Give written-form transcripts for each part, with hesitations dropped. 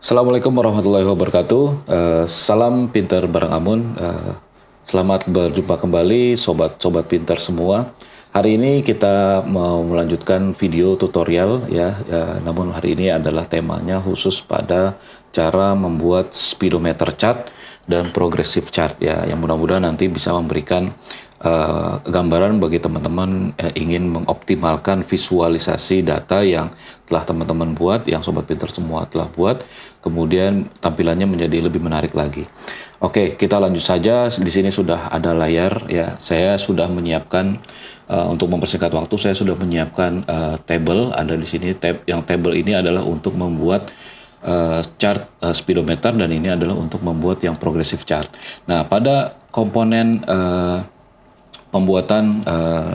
Assalamualaikum warahmatullahi wabarakatuh. Salam pinter bareng Amun. Selamat berjumpa kembali sobat-sobat pinter semua. Hari ini kita mau melanjutkan video tutorial namun hari ini adalah temanya khusus pada cara membuat speedometer chart dan progressive chart ya, yang mudah-mudahan nanti bisa memberikan gambaran bagi teman-teman ingin mengoptimalkan visualisasi data yang telah teman-teman buat, yang sobat pinter semua telah buat, kemudian tampilannya menjadi lebih menarik lagi. Oke, kita lanjut saja. Di sini sudah ada layar ya. Saya sudah menyiapkan untuk mempersingkat waktu, saya sudah menyiapkan table ada di sini. Table ini adalah untuk membuat chart speedometer, dan ini adalah untuk membuat yang progressive chart. Nah, pada komponen pembuatan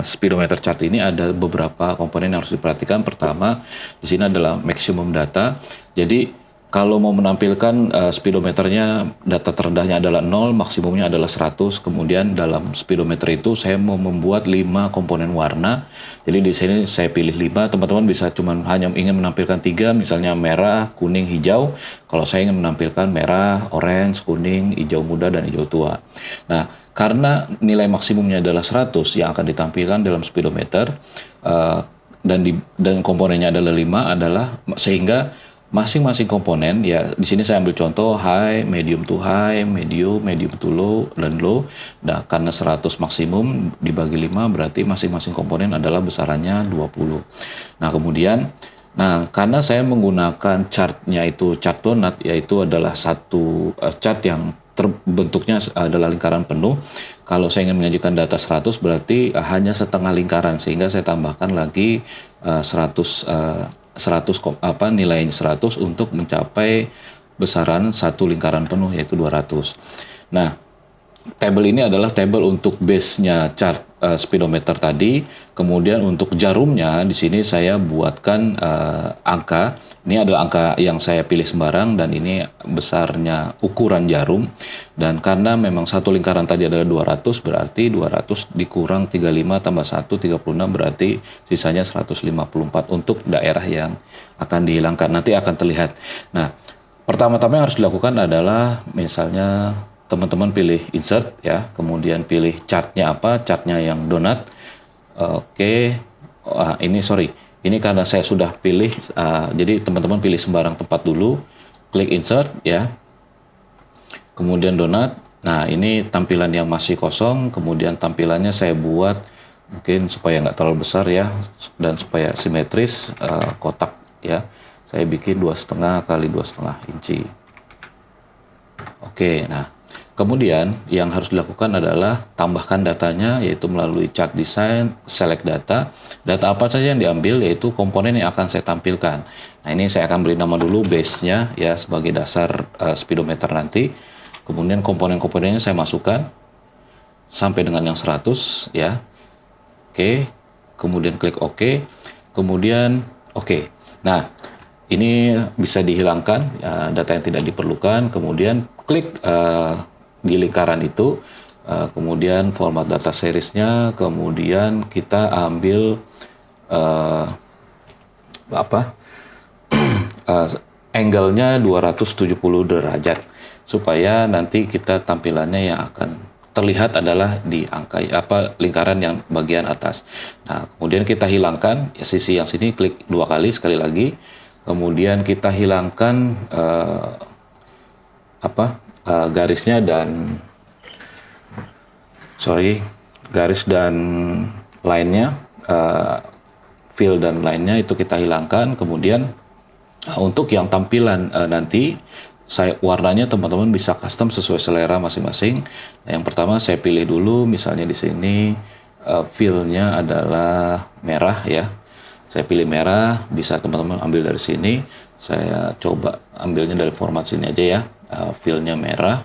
speedometer chart ini ada beberapa komponen yang harus diperhatikan. Pertama, di sini adalah maximum data. Jadi kalau mau menampilkan speedometernya, data terendahnya adalah 0, maksimumnya adalah 100. Kemudian dalam speedometer itu saya mau membuat 5 komponen warna. Jadi di sini saya pilih 5. Teman-teman bisa hanya ingin menampilkan 3, misalnya merah, kuning, hijau. Kalau saya ingin menampilkan merah, orange, kuning, hijau muda, dan hijau tua. Nah, karena nilai maksimumnya adalah 100 yang akan ditampilkan dalam speedometer, dan komponennya adalah 5, sehingga masing-masing komponen ya, di sini saya ambil contoh high, medium to high, medium to low, dan low. Nah, karena 100 maksimum dibagi 5 berarti masing-masing komponen adalah besarannya 20. Nah, kemudian karena saya menggunakan chartnya itu chart donut, yaitu adalah satu chart yang bentuknya adalah lingkaran penuh. Kalau saya ingin menyajikan data 100 berarti hanya setengah lingkaran, sehingga saya tambahkan lagi 100 nilainya 100 untuk mencapai besaran satu lingkaran penuh, yaitu 200. Nah, tabel ini adalah tabel untuk base-nya chart speedometer tadi. Kemudian untuk jarumnya di sini saya buatkan angka. Ini adalah angka yang saya pilih sembarang, dan ini besarnya ukuran jarum. Dan karena memang satu lingkaran tadi adalah 200, berarti 200 dikurang 35 tambah 1, 36, berarti sisanya 154 untuk daerah yang akan dihilangkan. Nanti akan terlihat. Nah, pertama-tama yang harus dilakukan adalah misalnya teman-teman pilih insert ya, kemudian pilih chartnya apa, chartnya yang donut. Oke. Ini karena saya sudah pilih, jadi teman-teman pilih sembarang tempat dulu, klik insert ya, kemudian donut. Nah, ini tampilan yang masih kosong, kemudian tampilannya saya buat mungkin supaya nggak terlalu besar ya, dan supaya simetris, kotak ya, saya bikin 2,5 kali 2,5 inci. Oke, nah kemudian yang harus dilakukan adalah tambahkan datanya, yaitu melalui chart design, select data. Data apa saja yang diambil, yaitu komponen yang akan saya tampilkan. Nah, ini saya akan beri nama dulu base-nya ya, sebagai dasar speedometer nanti. Kemudian komponen-komponennya saya masukkan sampai dengan yang 100 ya. Oke. Kemudian klik OK. Kemudian OK. Nah, ini bisa dihilangkan ya, data yang tidak diperlukan. Kemudian klik di lingkaran itu, kemudian format data seriesnya, kemudian kita ambil angle-nya 270 derajat, supaya nanti kita tampilannya yang akan terlihat adalah di angka lingkaran yang bagian atas. Nah, kemudian kita hilangkan sisi yang sini, klik 2 kali sekali lagi, kemudian kita hilangkan garisnya dan garis dan line-nya, fill dan line-nya itu kita hilangkan. Kemudian untuk yang tampilan nanti warnanya teman-teman bisa custom sesuai selera masing-masing. Nah, yang pertama saya pilih dulu, misalnya di sini fill-nya adalah merah ya. Saya pilih merah, bisa teman-teman ambil dari sini. Saya coba ambilnya dari format sini aja ya. Fill-nya merah.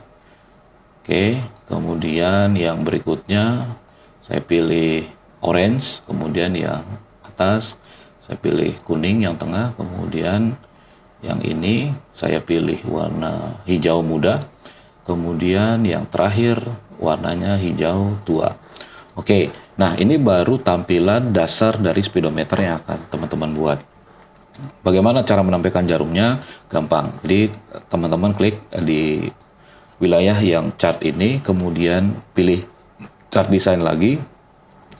Oke, kemudian yang berikutnya saya pilih orange, kemudian yang atas saya pilih kuning, yang tengah, kemudian yang ini saya pilih warna hijau muda, kemudian yang terakhir warnanya hijau tua. Oke, nah ini baru tampilan dasar dari speedometer yang akan teman-teman buat. Bagaimana cara menampilkan jarumnya? Gampang. Jadi teman-teman klik di wilayah yang chart ini, kemudian pilih chart design lagi,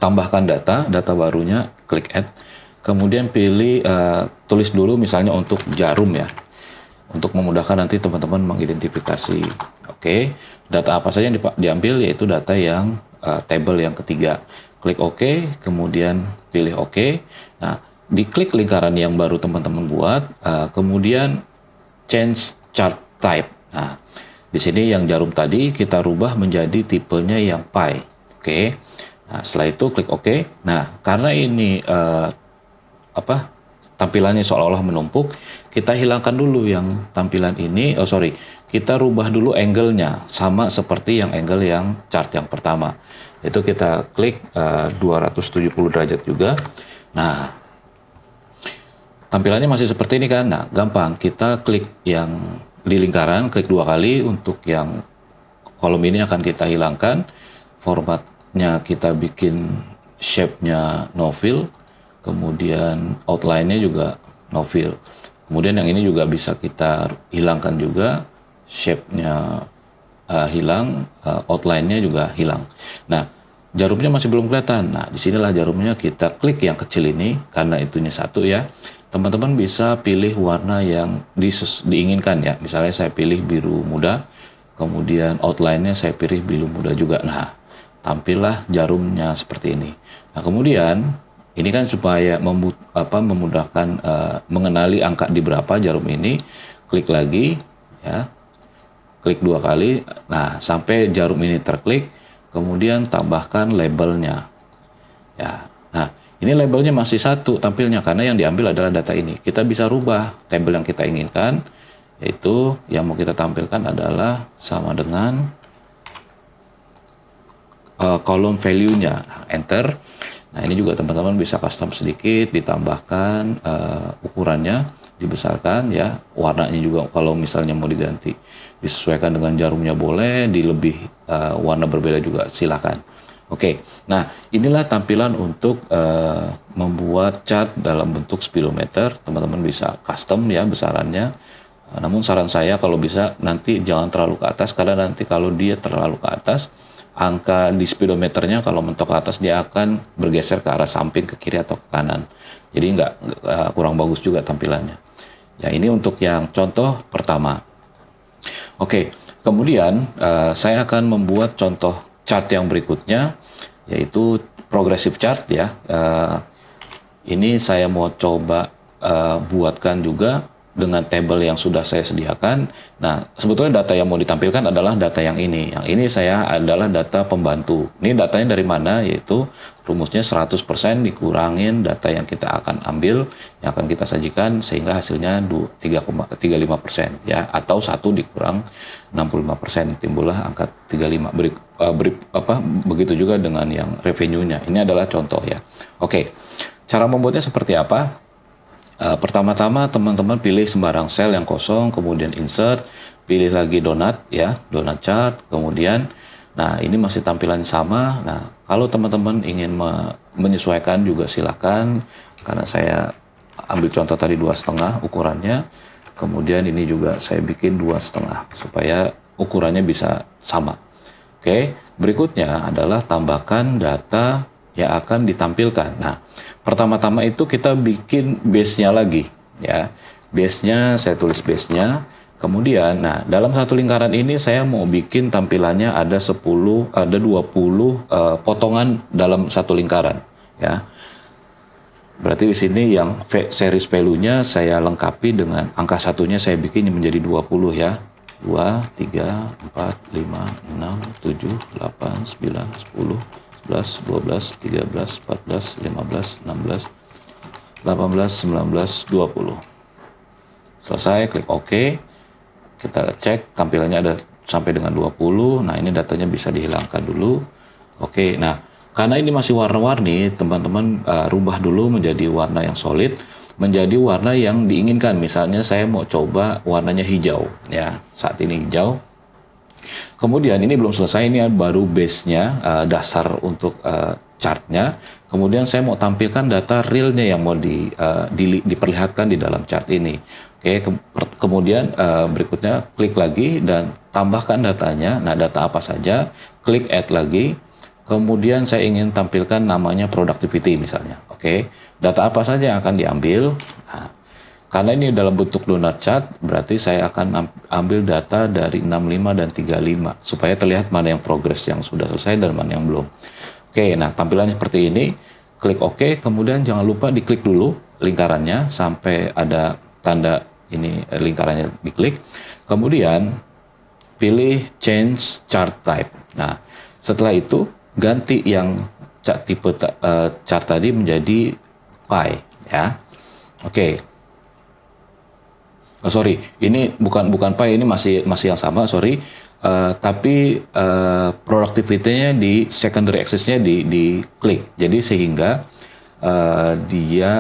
tambahkan data barunya, klik add, kemudian pilih tulis dulu misalnya untuk jarum ya, untuk memudahkan nanti teman-teman mengidentifikasi. Oke, data apa saja yang diambil, yaitu data yang table yang ketiga. Klik OK, kemudian pilih OK. Nah, diklik lingkaran yang baru teman-teman buat, kemudian change chart type. Nah, di sini yang jarum tadi kita rubah menjadi tipenya yang pie. Oke. Nah, setelah itu klik OK. Nah, karena ini tampilannya seolah-olah menumpuk, kita hilangkan dulu yang tampilan ini. Kita rubah dulu angle-nya sama seperti yang angle yang chart yang pertama. Itu kita klik 270 derajat juga. Nah, tampilannya masih seperti ini kan. Nah, gampang. Kita klik yang di lingkaran, klik 2 kali. Untuk yang kolom ini akan kita hilangkan. Formatnya kita bikin shape-nya no fill. Kemudian outline-nya juga no fill. Kemudian yang ini juga bisa kita hilangkan juga. Shape-nya hilang, outline-nya juga hilang. Nah, jarumnya masih belum kelihatan. Nah, disinilah jarumnya, kita klik yang kecil ini, karena itunya satu ya. Teman-teman bisa pilih warna yang diinginkan ya. Misalnya saya pilih biru muda, kemudian outline-nya saya pilih biru muda juga. Nah, tampillah jarumnya seperti ini. Nah, kemudian ini kan supaya memudahkan mengenali angka di berapa jarum ini, klik lagi ya. Klik 2 kali, nah sampai jarum ini terklik, kemudian tambahkan labelnya. Ya, nah ini labelnya masih satu tampilnya karena yang diambil adalah data ini. Kita bisa rubah label yang kita inginkan, yaitu yang mau kita tampilkan adalah sama dengan kolom value-nya. Enter. Nah ini juga teman-teman bisa custom sedikit, ditambahkan ukurannya, dibesarkan ya, warnanya juga kalau misalnya mau diganti disesuaikan dengan jarumnya boleh, di lebih warna berbeda juga silakan. Oke, nah inilah tampilan untuk membuat chart dalam bentuk speedometer. Teman-teman bisa custom ya besarannya. Namun saran saya kalau bisa nanti jangan terlalu ke atas, karena nanti kalau dia terlalu ke atas, angka di speedometernya kalau mentok ke atas dia akan bergeser ke arah samping, ke kiri atau ke kanan. Jadi kurang bagus juga tampilannya. Ya ini untuk yang contoh pertama. Oke, kemudian saya akan membuat contoh chart yang berikutnya, yaitu progressive chart ya. Ini saya mau coba buatkan juga dengan table yang sudah saya sediakan. Nah, sebetulnya data yang mau ditampilkan adalah data yang ini. Yang ini saya adalah data pembantu. Ini datanya dari mana? Yaitu rumusnya 100% dikurangin data yang kita akan ambil, yang akan kita sajikan, sehingga hasilnya 3,35% ya, atau 1 dikurang 65%, timbullah angka 35. Begitu juga dengan yang revenue-nya. Ini adalah contoh ya. Oke, cara membuatnya seperti apa? Pertama-tama teman-teman pilih sembarang sel yang kosong, kemudian insert, pilih lagi donut ya, donut chart, kemudian nah ini masih tampilan sama. Nah, kalau teman-teman ingin menyesuaikan juga silakan, karena saya ambil contoh tadi 2,5 ukurannya, kemudian ini juga saya bikin 2,5 supaya ukurannya bisa sama. Oke, berikutnya adalah tambahkan data yang akan ditampilkan. Nah, pertama-tama itu kita bikin base-nya lagi ya. Base-nya saya tulis base-nya. Kemudian nah, dalam satu lingkaran ini saya mau bikin tampilannya ada 20 potongan dalam satu lingkaran ya. Berarti di sini yang series value-nya saya lengkapi dengan angka satunya saya bikin menjadi 20 ya. 2, 3, 4, 5, 6, 7, 8, 9, 10, 11, 12, 13, 14, 15, 16, 18, 19, 20. Selesai, klik OK. Kita cek tampilannya ada sampai dengan 20. Nah, ini datanya bisa dihilangkan dulu. Oke, nah karena ini masih warna-warni, teman-teman rubah dulu menjadi warna yang solid, menjadi warna yang diinginkan. Misalnya saya mau coba warnanya hijau ya, saat ini hijau. Kemudian ini belum selesai, ini baru base-nya, dasar untuk chartnya. Kemudian saya mau tampilkan data realnya yang mau diperlihatkan di dalam chart ini. Oke, kemudian berikutnya klik lagi dan tambahkan datanya. Nah, data apa saja? Klik add lagi. Kemudian saya ingin tampilkan namanya productivity misalnya. Oke, data apa saja yang akan diambil? Nah, karena ini dalam bentuk donut chart, berarti saya akan ambil data dari 65 dan 35 supaya terlihat mana yang progres yang sudah selesai dan mana yang belum. Oke, nah tampilannya seperti ini. Klik OK, kemudian jangan lupa diklik dulu lingkarannya sampai ada tanda ini lingkarannya diklik. Kemudian pilih change chart type. Nah, setelah itu ganti yang tipe chart tadi menjadi pie ya. Oke. Oh, sorry, ini bukan pie, ini masih yang sama, sorry. Tapi productivity-nya di secondary axis-nya di klik. Jadi sehingga dia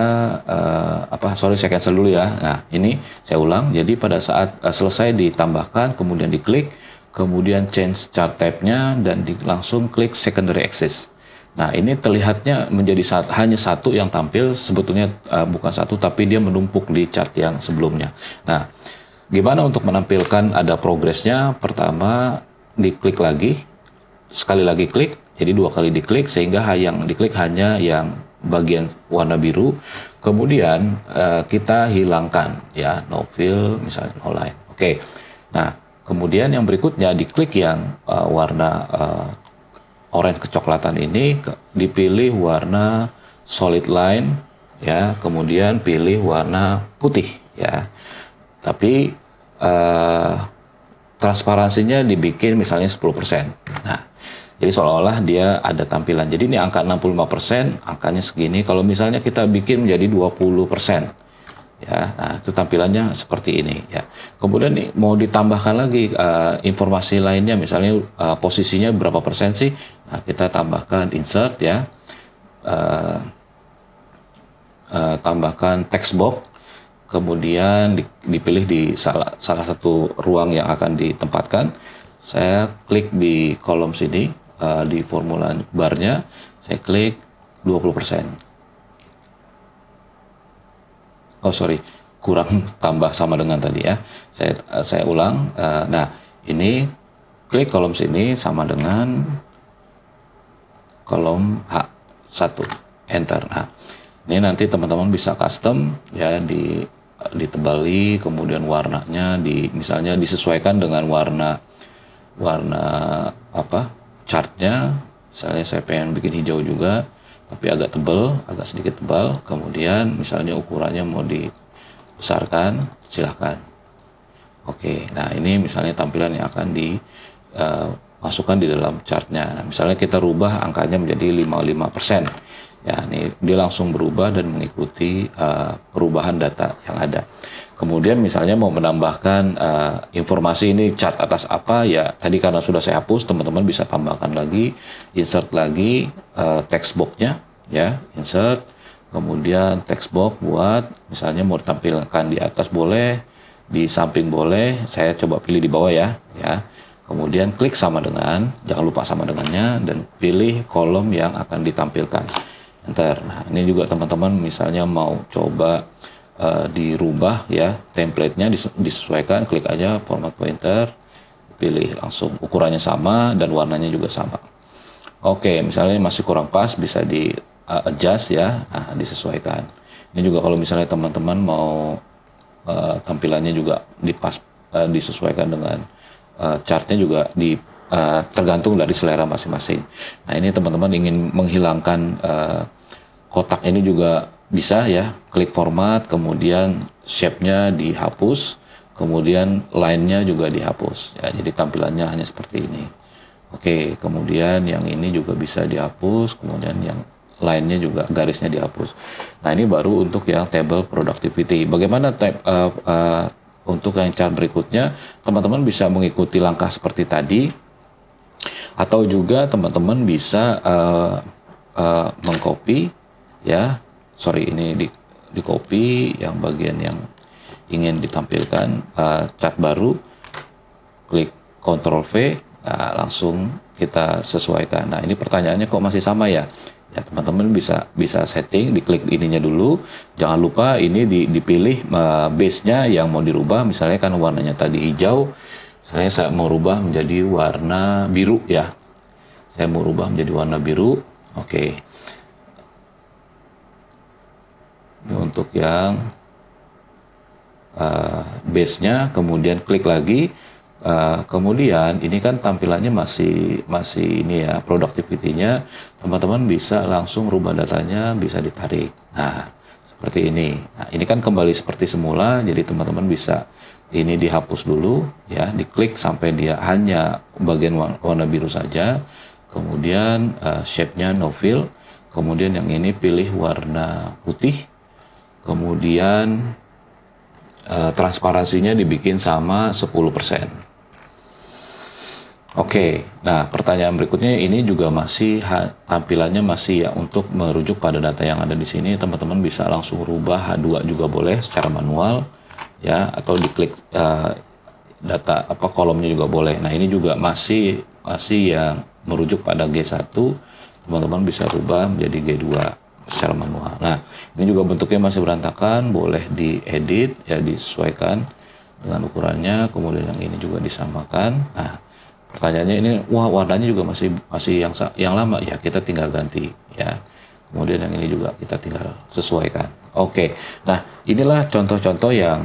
saya cancel dulu ya. Nah, ini saya ulang. Jadi pada saat selesai ditambahkan, kemudian diklik, kemudian change chart type-nya dan langsung klik secondary axis. Nah, ini terlihatnya menjadi hanya satu yang tampil, sebetulnya bukan satu, tapi dia menumpuk di chart yang sebelumnya. Nah, gimana untuk menampilkan ada progresnya? Pertama, diklik lagi, sekali lagi klik, jadi 2 kali diklik, sehingga yang diklik hanya yang bagian warna biru. Kemudian kita hilangkan, ya, no fill, misalnya no line. Oke, nah, kemudian yang berikutnya diklik yang warna orange kecoklatan ini, dipilih warna solid line, ya, kemudian pilih warna putih, ya. Tapi transparansinya dibikin misalnya 10%. Nah, jadi seolah-olah dia ada tampilan. Jadi ini angka 65%, angkanya segini. Kalau misalnya kita bikin menjadi 20%, ya, nah itu tampilannya seperti ini, ya. Kemudian nih, mau ditambahkan lagi informasi lainnya, misalnya posisinya berapa persen sih? Nah, kita tambahkan insert, ya, tambahkan text box. Kemudian dipilih di salah satu ruang yang akan ditempatkan. Saya klik di kolom sini, di formula barnya, saya klik 20%. Oh sorry, kurang tambah sama dengan tadi ya. Saya ulang. Nah, ini klik kolom sini sama dengan kolom H1, enter. Nah, ini nanti teman-teman bisa custom, ya, ditebali, kemudian warnanya misalnya disesuaikan dengan warna chartnya. Misalnya saya pengen bikin hijau juga, tapi agak sedikit tebal. Kemudian misalnya ukurannya mau dibesarkan, silahkan. Oke, nah ini misalnya tampilan yang akan dimasukkan di dalam chartnya. Nah, misalnya kita rubah angkanya menjadi 55%. Ya, ini dia langsung berubah dan mengikuti perubahan data yang ada. Kemudian misalnya mau menambahkan informasi ini chart atas apa, ya tadi karena sudah saya hapus, teman-teman bisa tambahkan lagi, insert lagi text box-nya, ya, insert, kemudian text box buat misalnya mau ditampilkan di atas boleh, di samping boleh, saya coba pilih di bawah ya. Kemudian klik sama dengan, jangan lupa sama dengannya, dan pilih kolom yang akan ditampilkan. Enter. Nah, ini juga teman-teman misalnya mau coba dirubah, ya, template-nya disesuaikan, klik aja format pointer, pilih langsung ukurannya sama dan warnanya juga sama. Oke, misalnya masih kurang pas, bisa di adjust, ya, nah, disesuaikan. Ini juga kalau misalnya teman-teman mau tampilannya juga disesuaikan dengan chartnya juga tergantung dari selera masing-masing. Nah, ini teman-teman ingin menghilangkan kotak ini juga bisa, ya, klik format, kemudian shape-nya dihapus, kemudian line-nya juga dihapus, ya, jadi tampilannya hanya seperti ini. Oke, kemudian yang ini juga bisa dihapus, kemudian yang line-nya juga garisnya dihapus. Nah, ini baru untuk yang table productivity. Bagaimana untuk yang chart berikutnya, teman-teman bisa mengikuti langkah seperti tadi, atau juga teman-teman bisa mengcopy, ya, ini di copy yang bagian yang ingin ditampilkan chart baru, klik Ctrl V, langsung kita sesuaikan. Nah, ini pertanyaannya kok masih sama, ya? Ya, teman-teman bisa setting, diklik ininya dulu. Jangan lupa ini dipilih base-nya yang mau dirubah. Misalnya kan warnanya tadi hijau, saya mau rubah menjadi warna biru ya. Saya mau rubah menjadi warna biru. Oke. Ini untuk yang base-nya, kemudian klik lagi. Kemudian ini kan tampilannya masih ini ya, productivity-nya teman-teman bisa langsung rubah datanya, bisa ditarik. Nah, seperti ini. Nah, ini kan kembali seperti semula, jadi teman-teman bisa ini dihapus dulu ya, diklik sampai dia hanya bagian warna biru saja. Kemudian shape-nya no fill. Kemudian yang ini pilih warna putih. Kemudian transparansinya dibikin sama 10%. Oke, nah pertanyaan berikutnya ini juga masih tampilannya masih ya untuk merujuk pada data yang ada di sini. Teman-teman bisa langsung rubah H2 juga boleh secara manual ya, atau diklik data kolomnya juga boleh. Nah ini juga masih yang merujuk pada G1. Teman-teman bisa rubah menjadi G2 secara manual. Nah ini juga bentuknya masih berantakan, boleh diedit ya, disesuaikan dengan ukurannya. Kemudian yang ini juga disamakan. Nah pertanyaannya ini, wah warnanya juga masih yang lama ya, kita tinggal ganti ya. Kemudian yang ini juga kita tinggal sesuaikan. Oke, nah inilah contoh-contoh yang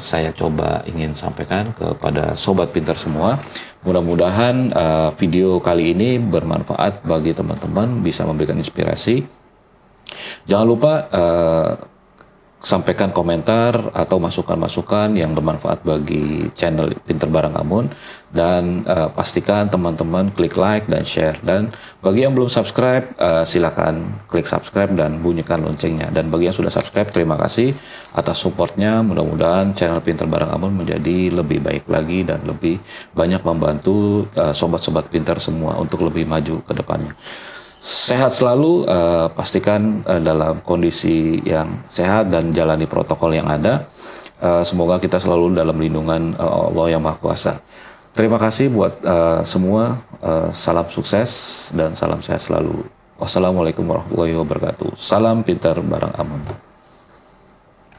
saya coba ingin sampaikan kepada sobat pintar semua. Mudah-mudahan video kali ini bermanfaat bagi teman-teman, bisa memberikan inspirasi. Jangan lupa sampaikan komentar atau masukan-masukan yang bermanfaat bagi channel Pinter Bareng Amun, dan pastikan teman-teman klik like dan share. Dan bagi yang belum subscribe, silakan klik subscribe dan bunyikan loncengnya. Dan bagi yang sudah subscribe, terima kasih atas supportnya. Mudah-mudahan channel Pinter Bareng Amun menjadi lebih baik lagi dan lebih banyak membantu sobat-sobat pintar semua untuk lebih maju ke depannya. Sehat selalu, pastikan dalam kondisi yang sehat dan jalani protokol yang ada. Semoga kita selalu dalam lindungan Allah yang Maha Kuasa. Terima kasih buat semua, salam sukses dan salam sehat selalu. Wassalamualaikum warahmatullahi wabarakatuh. Salam Pintar Bareng Amun.